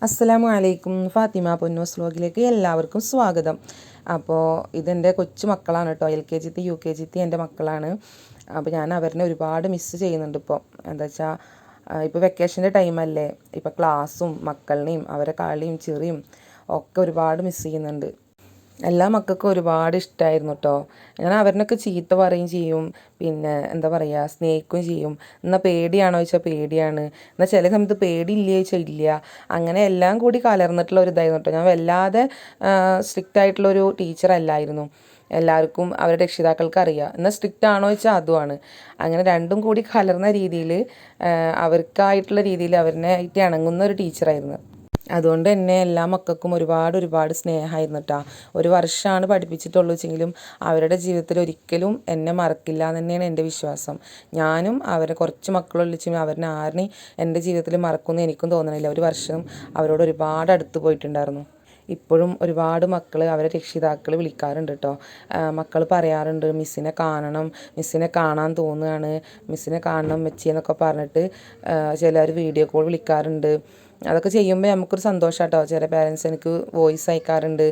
അസ്സലാമു അലൈക്കും. ഫാത്തിമ പൊന്നൂസ് വ്ലോഗിലേക്ക് എല്ലാവർക്കും സ്വാഗതം. അപ്പോൾ ഇതെൻ്റെ കൊച്ചു മക്കളാണ് കേട്ടോ. LKG UKG എൻ്റെ മക്കളാണ്. അപ്പോൾ ഞാൻ അവരെ ഒരുപാട് മിസ്സ് ചെയ്യുന്നുണ്ട് ഇപ്പോൾ. എന്താ വെച്ചാൽ ഇപ്പോൾ വെക്കേഷൻ്റെ ടൈമല്ലേ, ഇപ്പോൾ ക്ലാസ്സും മക്കളെയും അവരെ കളിയും ചിറിയും ഒക്കെ ഒരുപാട് മിസ്സ് ചെയ്യുന്നുണ്ട്. എല്ലാ മക്കൾക്കും ഒരുപാട് ഇഷ്ടമായിരുന്നു കേട്ടോ. ഞാൻ അവരിനൊക്കെ ചീത്ത പറയുകയും ചെയ്യും, പിന്നെ എന്താ പറയുക, സ്നേഹിക്കുകയും ചെയ്യും. എന്നാൽ പേടിയാണോ ചോദിച്ചാൽ പേടിയാണ്, എന്നാൽ ചില സമയത്ത് പേടിയില്ലേ ചോദിച്ചാൽ ഇല്ല. അങ്ങനെ എല്ലാം കൂടി കലർന്നിട്ടുള്ള ഒരു ഇതായിരുന്നു കേട്ടോ. ഞാൻ വല്ലാതെ സ്ട്രിക്റ്റ് ആയിട്ടുള്ളൊരു ടീച്ചറല്ലായിരുന്നു. എല്ലാവർക്കും അവരുടെ രക്ഷിതാക്കൾക്ക് അറിയാം. എന്നാൽ സ്ട്രിക്റ്റ് ആണോ ചോദിച്ചാൽ അതുമാണ്. അങ്ങനെ രണ്ടും കൂടി കലർന്ന രീതിയിൽ അവർക്കായിട്ടുള്ള രീതിയിൽ അവരിനായിട്ട് ഇണങ്ങുന്ന ഒരു ടീച്ചറായിരുന്നു. അതുകൊണ്ട് തന്നെ എല്ലാ മക്കൾക്കും ഒരുപാട് സ്നേഹമായിരുന്നു കേട്ടോ. ഒരു വർഷമാണ് പഠിപ്പിച്ചിട്ടുള്ളൂ വെച്ചെങ്കിലും അവരുടെ ജീവിതത്തിൽ ഒരിക്കലും എന്നെ മറക്കില്ല എന്ന് തന്നെയാണ് എൻ്റെ വിശ്വാസം. ഞാനും അവരെ കുറച്ച് മക്കളൊള്ളിച്ചെങ്കിൽ അവരെ ആരെയും എൻ്റെ ജീവിതത്തിൽ മറക്കുമെന്ന് എനിക്കും തോന്നണില്ല. ഒരു വർഷം അവരോട് ഒരുപാട് അടുത്ത് പോയിട്ടുണ്ടായിരുന്നു. ഇപ്പോഴും ഒരുപാട് മക്കൾ അവരെ രക്ഷിതാക്കൾ വിളിക്കാറുണ്ട് കേട്ടോ. മക്കൾ പറയാറുണ്ട്, മിസ്സിനെ കാണണം, മിസ്സിനെ കാണാൻ തോന്നുകയാണ്, മിസ്സിനെ കാണണം മെച്ചിയെന്നൊക്കെ പറഞ്ഞിട്ട് ചിലർ വീഡിയോ കോൾ വിളിക്കാറുണ്ട്. അതൊക്കെ ചെയ്യുമ്പോൾ നമുക്കൊരു സന്തോഷം കേട്ടോ. ചില പേരൻസ് എനിക്ക് വോയിസ് അയക്കാറുണ്ട്,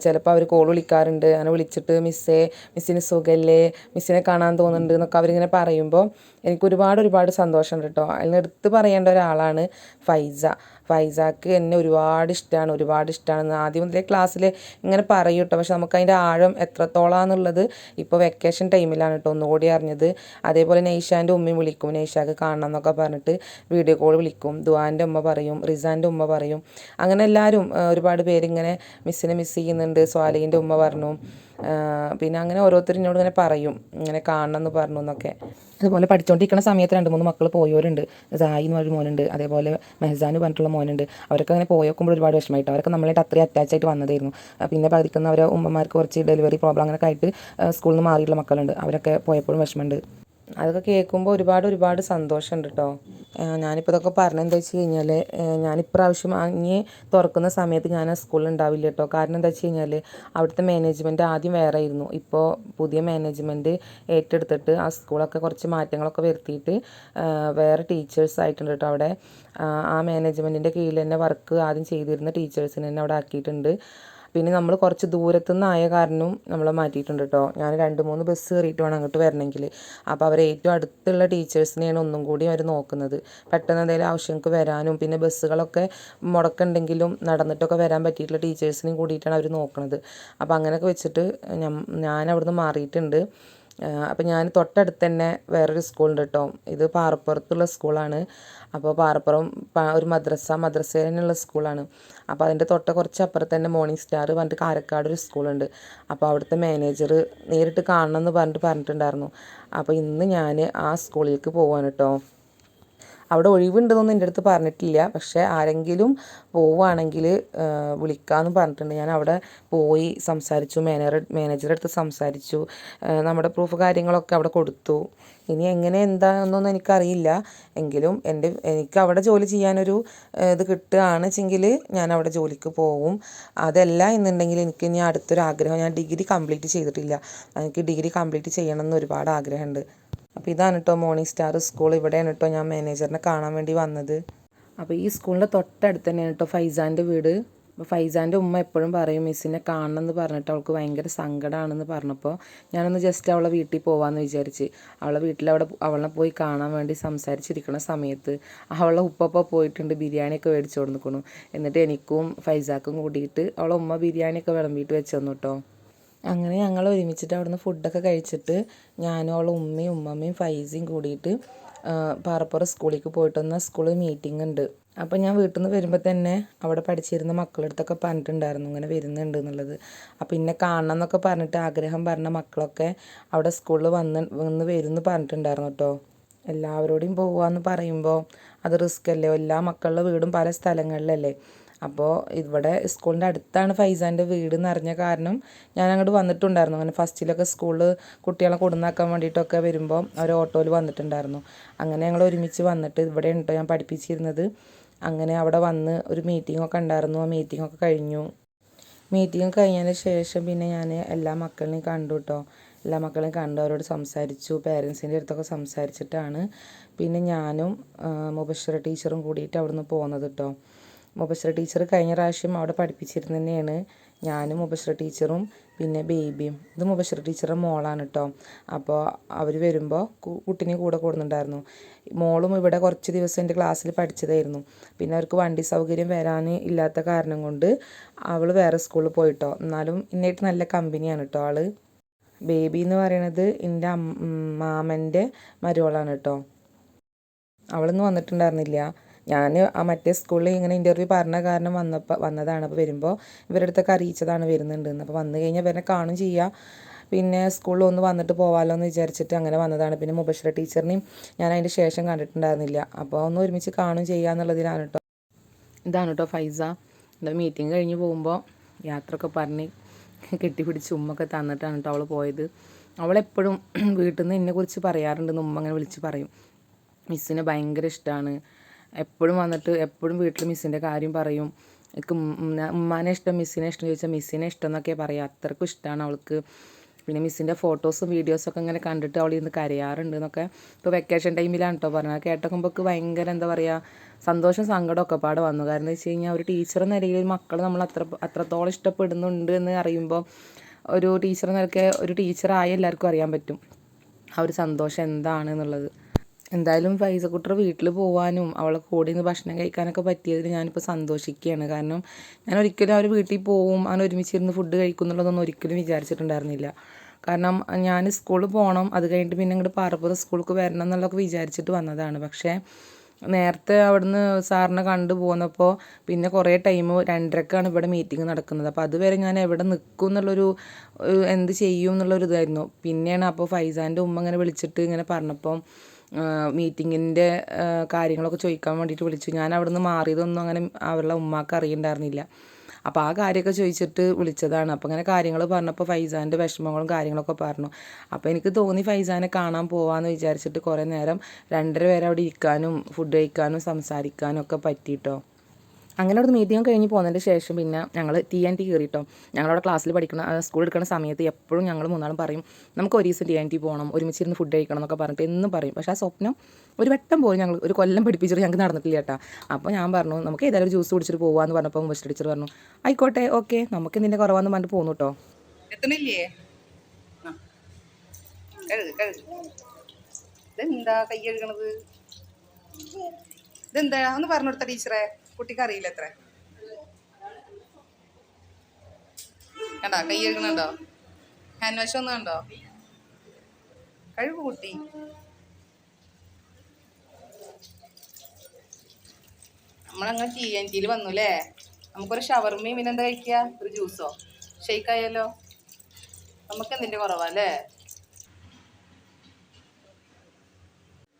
ചിലപ്പോൾ അവർ കോൾ വിളിക്കാറുണ്ട്. അങ്ങനെ വിളിച്ചിട്ട് മിസ്സിന് സുഖമല്ലേ, മിസ്സിനെ കാണാൻ തോന്നുന്നുണ്ട് എന്നൊക്കെ അവരിങ്ങനെ പറയുമ്പോൾ എനിക്ക് ഒരുപാട് സന്തോഷമുണ്ട് കേട്ടോ. അതിന് എടുത്ത് പറയേണ്ട ഒരാളാണ് ഫൈസാക്ക് എന്നെ ഒരുപാട് ഇഷ്ടമാണ്. ആദ്യം മുതലേ ക്ലാസ്സിൽ ഇങ്ങനെ പറയും കേട്ടോ. പക്ഷെ നമുക്കതിൻ്റെ ആഴം എത്രത്തോളാന്നുള്ളത് ഇപ്പോൾ വെക്കേഷൻ ടൈമിലാണ് കേട്ടോ ഒന്നുകൂടി അറിഞ്ഞത്. അതേപോലെ നെയ്ഷാൻ്റെ ഉമ്മയും വിളിക്കും, നെയ്ഷാക്ക് കാണണം എന്നൊക്കെ പറഞ്ഞിട്ട് വീഡിയോ കോൾ വിളിക്കും. ദുആൻ്റെ ഉമ്മ പറയും, റിസാൻ്റെ ഉമ്മ പറയും. അങ്ങനെ എല്ലാവരും ഒരുപാട് പേരിങ്ങനെ മിസ്സിനെ മിസ് ചെയ്യുന്നുണ്ട്. സ്വാലിഹിൻ്റെ ഉമ്മ പറഞ്ഞു. പിന്നെ അങ്ങനെ ഓരോരുത്തരും എന്നോട് ഇങ്ങനെ പറയും, ഇങ്ങനെ കാണണം എന്ന് പറഞ്ഞു എന്നൊക്കെ. അതുപോലെ പഠിച്ചുകൊണ്ടിരിക്കുന്ന സമയത്ത് 2-3 മക്കൾ പോയവരുണ്ട്. സായി എന്ന് പറഞ്ഞൊരു മോനുണ്ട്, അതേപോലെ മെഹസാന് പറഞ്ഞിട്ടുള്ള മോനുണ്ട്. അവരൊക്കെ അങ്ങനെ പോയേക്കുമ്പോൾ ഒരുപാട് വിഷമമായിട്ട് അവരൊക്കെ നമ്മളായിട്ട് അത്രയും അറ്റാച്ചായിട്ട് വന്നതായിരുന്നു. പിന്നെ പഠിക്കുന്ന അവരെ ഉമ്മമാർക്ക് കുറച്ച് ഡെലിവറി പ്രോബ്ലം അങ്ങനെയൊക്കെ ആയിട്ട് സ്കൂളിൽ നിന്ന് മാറിയിട്ടുള്ള മക്കളുണ്ട്. അവരൊക്കെ പോയപ്പോഴും വിഷമമുണ്ട്. അതൊക്കെ കേൾക്കുമ്പോൾ ഒരുപാട് സന്തോഷമുണ്ട് കേട്ടോ. ഞാനിപ്പോൾ ഇതൊക്കെ പറഞ്ഞെന്താ വെച്ച് കഴിഞ്ഞാൽ, ഞാനിപ്രാവശ്യം ഇനി തുറക്കുന്ന സമയത്ത് ഞാൻ ആ സ്കൂളിൽ ഉണ്ടാവില്ല കേട്ടോ. കാരണം എന്താ വെച്ച് കഴിഞ്ഞാൽ അവിടുത്തെ മാനേജ്മെൻറ്റ് ആദ്യം വേറെ ആയിരുന്നു. ഇപ്പോൾ പുതിയ മാനേജ്മെൻറ്റ് ഏറ്റെടുത്തിട്ട് ആ സ്കൂളൊക്കെ കുറച്ച് മാറ്റങ്ങളൊക്കെ വരുത്തിയിട്ട് വേറെ ടീച്ചേഴ്സ് ആയിട്ടുണ്ട് കേട്ടോ അവിടെ. ആ മാനേജ്മെൻറ്റിൻ്റെ കീഴിൽ തന്നെ വർക്ക് ആദ്യം ചെയ്തിരുന്ന ടീച്ചേഴ്സിനെ തന്നെ അവിടെ ആക്കിയിട്ടുണ്ട്. പിന്നെ നമ്മൾ കുറച്ച് ദൂരത്തുനിന്നായ കാരണവും നമ്മളെ മാറ്റിയിട്ടുണ്ട് കേട്ടോ. ഞാൻ 2-3 ബസ് കയറിയിട്ട് വേണം അങ്ങോട്ട് വരണമെങ്കിൽ. അപ്പോൾ അവർ ഏറ്റവും അടുത്തുള്ള ടീച്ചേഴ്സിനെയാണ് ഒന്നും കൂടി അവർ നോക്കുന്നത്. പെട്ടെന്ന് എന്തെങ്കിലും ആവശ്യങ്ങൾക്ക് വരാനും പിന്നെ ബസ്സുകളൊക്കെ മുടക്കുണ്ടെങ്കിലും നടന്നിട്ടൊക്കെ വരാൻ പറ്റിയിട്ടുള്ള ടീച്ചേഴ്സിനെയും കൂടിയിട്ടാണ് അവർ നോക്കുന്നത്. അപ്പോൾ അങ്ങനെയൊക്കെ വെച്ചിട്ട് ഞാൻ അവിടുന്ന് മാറിയിട്ടുണ്ട്. അപ്പോൾ ഞാൻ തൊട്ടടുത്ത് തന്നെ വേറൊരു സ്കൂളുണ്ട് കേട്ടോ. ഇത് പാറപ്പുറത്തുള്ള സ്കൂളാണ്. അപ്പോൾ പാറപ്പുറം ഒരു മദ്രസേനുള്ള സ്കൂളാണ്. അപ്പോൾ അതിൻ്റെ കുറച്ച് അപ്പുറത്ത് തന്നെ മോർണിംഗ് സ്റ്റാർ പറഞ്ഞിട്ട് കാരക്കാട് ഒരു സ്കൂളുണ്ട്. അപ്പോൾ അവിടുത്തെ മാനേജർ നേരിട്ട് കാണണം എന്ന് പറഞ്ഞിട്ടുണ്ടായിരുന്നു. അപ്പോൾ ഇന്ന് ഞാൻ ആ സ്കൂളിലേക്ക് പോവാണ് കേട്ടോ. അവിടെ ഒഴിവുണ്ടെന്നൊന്നും എൻ്റെ അടുത്ത് പറഞ്ഞിട്ടില്ല. പക്ഷേ ആരെങ്കിലും പോവുകയാണെങ്കിൽ വിളിക്കാമെന്ന് പറഞ്ഞിട്ടുണ്ട്. ഞാൻ അവിടെ പോയി സംസാരിച്ചു, മാനേജറുടെ അടുത്ത് സംസാരിച്ചു. നമ്മുടെ പ്രൂഫ് കാര്യങ്ങളൊക്കെ അവിടെ കൊടുത്തു. ഇനി എങ്ങനെ എന്താണെന്നൊന്നും എനിക്കറിയില്ല. എങ്കിലും എനിക്ക് അവിടെ ജോലി ചെയ്യാനൊരു ഇത് കിട്ടുകയാണ് വെച്ചെങ്കിൽ ഞാൻ അവിടെ ജോലിക്ക് പോവും. അതല്ല എന്നുണ്ടെങ്കിൽ എനിക്ക് ഇനി അടുത്തൊരു ആഗ്രഹം, ഞാൻ ഡിഗ്രി കംപ്ലീറ്റ് ചെയ്തിട്ടില്ല. എനിക്ക് ഡിഗ്രി കംപ്ലീറ്റ് ചെയ്യണം എന്ന് ഒരുപാട് ആഗ്രഹമുണ്ട്. അപ്പോൾ ഇതാണ് കേട്ടോ മോർണിംഗ് സ്റ്റാർ സ്കൂൾ. ഇവിടെയാണ് കേട്ടോ ഞാൻ മാനേജറിനെ കാണാൻ വേണ്ടി വന്നത്. അപ്പോൾ ഈ സ്കൂളിൻ്റെ തൊട്ടടുത്ത് തന്നെയാണ് കേട്ടോ ഫൈസാൻ്റെ വീട്. അപ്പോൾ ഫൈസാൻ്റെ ഉമ്മ എപ്പോഴും പറയും മിസ്സിനെ കാണണം എന്ന് പറഞ്ഞിട്ട് അവൾക്ക് ഭയങ്കര സങ്കടമാണെന്ന് പറഞ്ഞപ്പോൾ ഞാനൊന്ന് ജസ്റ്റ് അവളെ വീട്ടിൽ പോകാമെന്ന് വിചാരിച്ച് അവളെ പോയി കാണാൻ വേണ്ടി സംസാരിച്ചിരിക്കുന്ന സമയത്ത് അവളെ ഉപ്പ പോയിട്ടുണ്ട് ബിരിയാണിയൊക്കെ മേടിച്ചു കൊടുക്കുന്നു. എന്നിട്ട് എനിക്കും ഫൈസാക്കും കൂടിയിട്ട് അവളെ ഉമ്മ ബിരിയാണിയൊക്കെ വിളമ്പിയിട്ട് വെച്ച് തന്നു കേട്ടോ. അങ്ങനെ ഞങ്ങൾ ഒരുമിച്ചിട്ട് അവിടുന്ന് ഫുഡൊക്കെ കഴിച്ചിട്ട് ഞാനും അവളും ഉമ്മയും ഫൈസയും കൂടിയിട്ട് പാറപ്പുറം സ്കൂളിലേക്ക് പോയിട്ട് വന്ന സ്കൂളിൽ മീറ്റിംഗ് ഉണ്ട്. അപ്പോൾ ഞാൻ വീട്ടിൽ നിന്ന് വരുമ്പോൾ തന്നെ അവിടെ പഠിച്ചിരുന്ന മക്കളടുത്തൊക്കെ പറഞ്ഞിട്ടുണ്ടായിരുന്നു ഇങ്ങനെ വരുന്നുണ്ട് എന്നുള്ളത്. അപ്പോൾ എന്നെ കാണണം എന്നൊക്കെ പറഞ്ഞിട്ട് ആഗ്രഹം പറഞ്ഞ മക്കളൊക്കെ അവിടെ സ്കൂളിൽ വന്ന് വരുമെന്ന് പറഞ്ഞിട്ടുണ്ടായിരുന്നു കേട്ടോ. എല്ലാവരോടെയും പോവുകയെന്ന് പറയുമ്പോൾ അത് റിസ്ക് അല്ലേ. എല്ലാ മക്കളുടെ വീടും പല സ്ഥലങ്ങളിലല്ലേ. അപ്പോൾ ഇവിടെ സ്കൂളിൻ്റെ അടുത്താണ് ഫൈസാൻ്റെ വീട് എന്നറിഞ്ഞ കാരണം ഞാൻ അങ്ങോട്ട് വന്നിട്ടുണ്ടായിരുന്നു. അങ്ങനെ ഫസ്റ്റിലൊക്കെ സ്കൂളിൽ കുട്ടികളെ കൊടുന്നാക്കാൻ വേണ്ടിയിട്ടൊക്കെ വരുമ്പോൾ അവർ ഓട്ടോയിൽ വന്നിട്ടുണ്ടായിരുന്നു. അങ്ങനെ ഞങ്ങൾ ഒരുമിച്ച് വന്നിട്ട് ഇവിടെ ഉണ്ടോ ഞാൻ പഠിപ്പിച്ചിരുന്നത്. അങ്ങനെ അവിടെ വന്ന് ഒരു മീറ്റിങ്ങൊക്കെ ഉണ്ടായിരുന്നു. ആ മീറ്റിങ്ങൊക്കെ കഴിഞ്ഞു. മീറ്റിംഗ് കഴിഞ്ഞതിന് ശേഷം പിന്നെ ഞാൻ എല്ലാ മക്കളെയും കണ്ടു കേട്ടോ. എല്ലാ മക്കളെയും കണ്ടു, അവരോട് സംസാരിച്ചു. പേരൻസിൻ്റെ അടുത്തൊക്കെ സംസാരിച്ചിട്ടാണ് പിന്നെ ഞാനും മുബഷിറ ടീച്ചറും കൂടിയിട്ട് അവിടുന്ന് പോകുന്നത് കേട്ടോ. മുബശ്ശിറ ടീച്ചർ കഴിഞ്ഞ പ്രാവശ്യം അവിടെ പഠിപ്പിച്ചിരുന്ന തന്നെയാണ്. ഞാനും മുബശ്ശിറ ടീച്ചറും പിന്നെ ബേബിയും. ഇത് മുബശ്ശിറ ടീച്ചറുടെ മോളാണ് കേട്ടോ. അപ്പോൾ അവർ വരുമ്പോൾ കുട്ടീനെ കൂടെ കൂടുന്നുണ്ടായിരുന്നു. മോളും ഇവിടെ കുറച്ച് ദിവസം എൻ്റെ ക്ലാസ്സിൽ പഠിച്ചതായിരുന്നു. പിന്നെ അവർക്ക് വണ്ടി സൗകര്യം വരാൻ ഇല്ലാത്ത കാരണം കൊണ്ട് അവൾ വേറെ സ്കൂളിൽ പോയിട്ടോ. എന്നാലും ഇന്നായിട്ട് നല്ല കമ്പനിയാണ് കേട്ടോ ആൾ. ബേബി എന്ന് പറയണത് എൻ്റെ മാമൻ്റെ മരുമോളാണ് കേട്ടോ. അവളൊന്നും വന്നിട്ടുണ്ടായിരുന്നില്ല. ഞാൻ ആ മറ്റേ സ്കൂളിൽ ഇങ്ങനെ ഇൻ്റർവ്യൂ പറഞ്ഞ കാരണം വന്നതാണ്. അപ്പോൾ വരുമ്പോൾ ഇവരുടെ അടുത്തൊക്കെ അറിയിച്ചതാണ് വരുന്നുണ്ടെന്ന്. അപ്പോൾ വന്നു കഴിഞ്ഞാൽ ഇവരെ കാണും ചെയ്യുക, പിന്നെ സ്കൂളിൽ ഒന്ന് വന്നിട്ട് പോകാമല്ലോ എന്ന് വിചാരിച്ചിട്ട് അങ്ങനെ വന്നതാണ്. പിന്നെ മുബശ്ശിറ ടീച്ചറിനെയും ഞാൻ അതിൻ്റെ ശേഷം കണ്ടിട്ടുണ്ടായിരുന്നില്ല. അപ്പോൾ ഒന്ന് ഒരുമിച്ച് കാണും ചെയ്യുക എന്നുള്ളതിനാണ് കേട്ടോ. ഇതാണ് കേട്ടോ ഫൈസ. എന്താ മീറ്റിംഗ് കഴിഞ്ഞ് പോകുമ്പോൾ യാത്രയൊക്കെ പറഞ്ഞ് കെട്ടിപ്പിടിച്ച് ഉമ്മൊക്കെ തന്നിട്ടാണ് കേട്ടോ അവൾ പോയത്. അവളെപ്പോഴും വീട്ടിൽ നിന്ന് എന്നെക്കുറിച്ച് പറയാറുണ്ടെന്ന് ഉമ്മ അങ്ങനെ വിളിച്ച് പറയും. മിസ്സിനെ ഭയങ്കര ഇഷ്ടമാണ്, എപ്പോഴും വന്നിട്ട് എപ്പോഴും വീട്ടിൽ മിസ്സിൻ്റെ കാര്യം പറയും. എനിക്ക് ഉമ്മാനെ ഇഷ്ടം മിസ്സിനെ ഇഷ്ടം ചോദിച്ചാൽ മിസ്സിനെ ഇഷ്ടം എന്നൊക്കെ പറയാം. അത്രയ്ക്കും ഇഷ്ടമാണ് അവൾക്ക്. പിന്നെ മിസ്സിൻ്റെ ഫോട്ടോസും വീഡിയോസൊക്കെ ഇങ്ങനെ കണ്ടിട്ട് അവൾ ഇന്ന് കരയാറുണ്ട് എന്നൊക്കെ. ഇപ്പോൾ വെക്കേഷൻ ടൈമിലാണ് കേട്ടോ പറഞ്ഞത്. കേട്ടോക്കുമ്പോൾ ഭയങ്കര എന്താ പറയുക, സന്തോഷം സങ്കടമൊക്കെ പാടെ വന്നു. കാരണം എന്താ വെച്ച് കഴിഞ്ഞാൽ ഒരു ടീച്ചർ എന്ന നിലയിൽ മക്കൾ നമ്മൾ അത്രത്തോളം ഇഷ്ടപ്പെടുന്നുണ്ട് എന്ന് അറിയുമ്പോൾ ഒരു ടീച്ചർ എന്നൊക്കെ ഒരു ടീച്ചറായ എല്ലാവർക്കും അറിയാൻ പറ്റും ആ ഒരു സന്തോഷം എന്താണ് എന്നുള്ളത്. എന്തായാലും ഫൈസക്കുട്ടർ വീട്ടിൽ പോകാനും അവളെ കൂടെ നിന്ന് ഭക്ഷണം കഴിക്കാനൊക്കെ പറ്റിയതിൽ ഞാനിപ്പോൾ സന്തോഷിക്കുകയാണ്. കാരണം ഞാൻ ഒരിക്കലും അവർ വീട്ടിൽ പോവും അങ്ങനെ ഒരുമിച്ചിരുന്ന് ഫുഡ് കഴിക്കും എന്നുള്ളതൊന്നും ഒരിക്കലും വിചാരിച്ചിട്ടുണ്ടായിരുന്നില്ല. കാരണം ഞാൻ സ്കൂളിൽ പോകണം, അത് കഴിഞ്ഞിട്ട് പിന്നെ ഇങ്ങോട്ട് പാറപ്പുറം സ്കൂൾക്ക് വരണം എന്നുള്ളതൊക്കെ വിചാരിച്ചിട്ട് വന്നതാണ്. പക്ഷേ നേരത്തെ അവിടുന്ന് സാറിനെ കണ്ടു പോന്നപ്പോൾ പിന്നെ കുറേ ടൈം 2:30ക്കാണ് ഇവിടെ മീറ്റിംഗ് നടക്കുന്നത്. അപ്പോൾ അതുവരെ ഞാൻ എവിടെ നിൽക്കും എന്നുള്ളൊരു എന്ത് ചെയ്യും എന്നുള്ളൊരു ഇതായിരുന്നു. പിന്നെയാണ് അപ്പോൾ ഫൈസാൻ്റെ ഉമ്മ ഇങ്ങനെ വിളിച്ചിട്ട് ഇങ്ങനെ പറഞ്ഞപ്പം മീറ്റിങ്ങിൻ്റെ കാര്യങ്ങളൊക്കെ ചോദിക്കാൻ വേണ്ടിയിട്ട് വിളിച്ചു. ഞാൻ അവിടെ നിന്ന് മാറിയതൊന്നും അങ്ങനെ അവരുടെ ഉമ്മാക്ക് അറിയണ്ടായിരുന്നില്ല. അപ്പോൾ ആ കാര്യമൊക്കെ ചോദിച്ചിട്ട് വിളിച്ചതാണ്. അപ്പോൾ അങ്ങനെ കാര്യങ്ങൾ പറഞ്ഞപ്പോൾ ഫൈസാൻ്റെ വിഷമങ്ങളും കാര്യങ്ങളൊക്കെ പറഞ്ഞു. അപ്പോൾ എനിക്ക് തോന്നി ഫൈസാനെ കാണാൻ പോകാമെന്ന് വിചാരിച്ചിട്ട് കുറേ നേരം 2:30 വരെ അവിടെ ഇരിക്കാനും ഫുഡ് കഴിക്കാനും സംസാരിക്കാനും ഒക്കെ പറ്റിയിട്ടോ. അങ്ങനെ അവിടെ മീറ്റിംഗ് കഴിഞ്ഞ് പോകുന്നതിൻ്റെ ശേഷം പിന്നെ ഞങ്ങൾ TNT കയറിയിട്ടോ. ഞങ്ങളവിടെ ക്ലാസ്സിൽ സ്കൂൾ എടുക്കുന്ന സമയത്ത് എപ്പോഴും ഞങ്ങൾ മൂന്നാളും പറയും നമുക്ക് ഒരു ദിവസം TNT പോകണം, ഒരുമിച്ചിരുന്ന് ഫുഡ് കഴിക്കണം എന്നൊക്കെ പറഞ്ഞിട്ട് എന്നും പറയും. പക്ഷേ ആ സ്വപ്നം ഒരു വട്ടം പോലും ഞങ്ങൾ ഒരു കൊല്ലം പഠിപ്പിച്ചിട്ട് ഞങ്ങൾക്ക് നടന്നിട്ടില്ല കേട്ടോ. അപ്പോൾ ഞാൻ പറഞ്ഞു നമുക്ക് ഏതായാലും ഒരു ജ്യൂസ് കുടിച്ചിട്ട് പോകാമെന്ന് പറഞ്ഞപ്പോൾ മുബശ്ശിറ ടീച്ചർ പറഞ്ഞു ആയിക്കോട്ടെ ഓക്കെ നമുക്ക് ഇതിൻ്റെ കുറവാന്ന് പറഞ്ഞിട്ട് പോന്നു കേട്ടോ. എത്തണില്ലേ? ഇതെന്താ കൈ കഴുകണത്? ഇതെന്താ ഒന്ന് പറഞ്ഞു കൊടുത്ത ടീച്ചറെ, കുട്ടിക്ക് അറിയില്ല എത്ര. കണ്ടോ കൈ കഴുകണുണ്ടോ? ഹാൻഡ് വാഷ് ഒന്നും കണ്ടോ? കഴിവ് കുട്ടി. നമ്മളങ്ങനെ TNT വന്നു അല്ലേ? നമുക്കൊരു ഷവർമയും പിന്നെ എന്താ കഴിക്കുക, ഒരു ജ്യൂസോ ഷെയ്ക്കായാലോ? നമുക്ക് എന്തിൻ്റെ കുറവല്ലേ?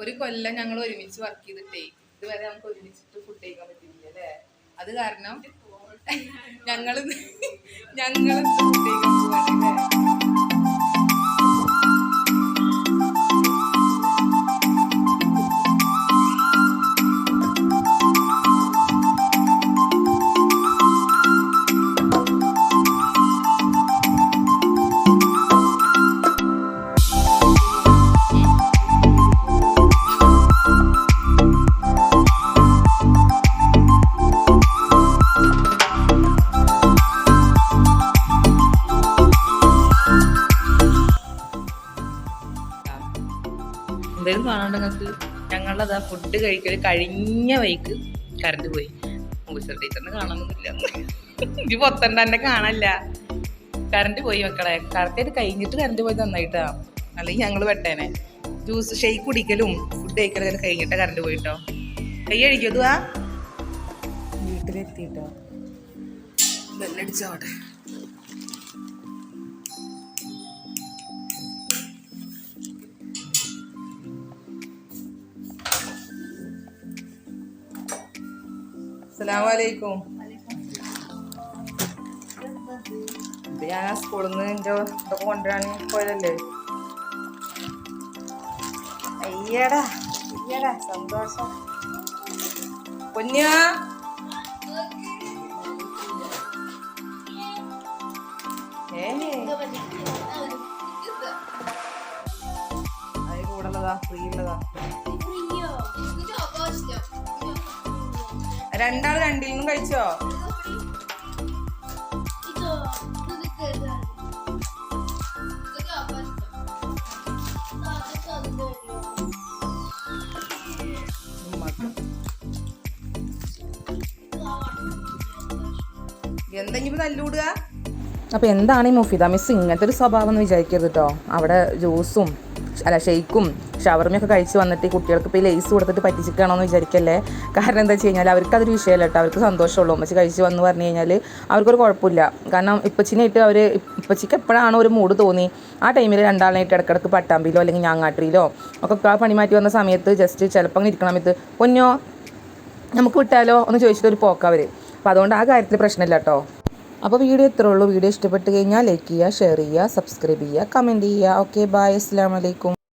ഒരു കൊല്ലം ഞങ്ങൾ ഒരുമിച്ച് വർക്ക് ചെയ്തിട്ടേ ഇതുവരെ നമുക്ക് ഒരുമിച്ചിട്ട് ഫുഡ് കഴിക്കാൻ പറ്റില്ല അല്ലേ? അത് കാരണം ഞങ്ങൾ ഫുഡ് കഴിക്കാൻ പോവാണല്ലേ? എന്തായാലും കാണാണ്ട് നിങ്ങൾക്ക് ഞങ്ങളതാ ഫുഡ് കഴിക്കൽ കഴിഞ്ഞ വഴിക്ക് കറണ്ട് പോയി. മുബശ്ശിറ ടീച്ചറിനെ കാണാനൊന്നുമില്ല. ഇത് പൊത്തണ്ട എന്നെ കാണാനില്ല. കറണ്ട് പോയി മക്കളെ. കറക്റ്റായിട്ട് കഴിഞ്ഞിട്ട് കറണ്ട് പോയി നന്നായിട്ടാ, അല്ലെങ്കിൽ ഞങ്ങൾ വെട്ടേനെ. ജ്യൂസ് ഷെയ്ക്ക് കുടിക്കലും ഫുഡ് കഴിക്കലും കഴിഞ്ഞിട്ടാ കറണ്ട് പോയിട്ടോ. കൈ കഴിക്കും അതുവാ വീട്ടിലെത്തിയിട്ടോ. ബെല്ലടിച്ചോട്ടെ. അസ്സലാമലൈക്കും. ഇത് ഞാൻ ആ സ്കൂളിൽ നിന്ന് എൻ്റെ ഇതൊക്കെ കൊണ്ടുവരാൻ പോയതല്ലേ. അയ്യടാ അയ്യടാ സന്തോഷം. പൊന്നാ അത് കൂടെ ഉള്ളതാ, ഫ്രീ ഉള്ളതാ. രണ്ടാൾ രണ്ടിൽ നിന്നും കഴിച്ചോ? എന്താ ഇനിയിപ്പോ തല്ലൂടുക? അപ്പോൾ എന്താണ് ഈ മുഫിദ മിസ് ഇങ്ങനത്തെ ഒരു സ്വഭാവം എന്ന് വിചാരിക്കരുത് കേട്ടോ. അവിടെ ജ്യൂസും ഷെയ്ക്കും ഷവർമയൊക്കെ കഴിച്ച് വന്നിട്ട് ഈ കുട്ടികൾക്ക് ഇപ്പോൾ ഈ ലേസ് കൊടുത്തിട്ട് പറ്റിച്ചിട്ടാണോന്ന് വിചാരിക്കല്ലേ. കാരണം എന്താ വെച്ച് കഴിഞ്ഞാൽ അവർക്ക് അതൊരു വിഷയമല്ല കേട്ടോ. അവർക്ക് സന്തോഷമുള്ളൂ. ഉമ്മച്ചി കഴിച്ച് വന്ന് പറഞ്ഞു കഴിഞ്ഞാൽ അവർക്കൊരു കുഴപ്പമില്ല. കാരണം ഇപ്പച്ചിനായിട്ട് ഇപ്പച്ചിക്ക് എപ്പോഴാണോ ഒരു മൂഡ് തോന്നി ആ ടൈമിൽ രണ്ടാളായിട്ട് ഇടക്കിടക്ക് പട്ടാമ്പിയിലോ അല്ലെങ്കിൽ ഞാങ്ങാട്ടിയിലോ ഒക്കെ ആ പണി മാറ്റി വന്ന സമയത്ത് ജസ്റ്റ് ചിലപ്പോൾ അങ്ങനെ ഇരിക്കണം സമയത്ത് പൊന്നോ നമുക്ക് വിട്ടാലോ എന്ന് ചോദിച്ചിട്ട് ഒരു പോക്കവർ. അപ്പോൾ അതുകൊണ്ട് ആ കാര്യത്തിൽ പ്രശ്നമില്ല കേട്ടോ. അപ്പോൾ വീഡിയോ ഇത്രേ ഉള്ളൂ. വീഡിയോ ഇഷ്ടപ്പെട്ട് കഴിഞ്ഞാൽ ലൈക്ക് ചെയ്യുക, ഷെയർ ചെയ്യുക, സബ്സ്ക്രൈബ് ചെയ്യുക, കമൻറ്റ് ചെയ്യുക. ഓക്കെ, ബൈ, അസ്സലാമു അലൈക്കും.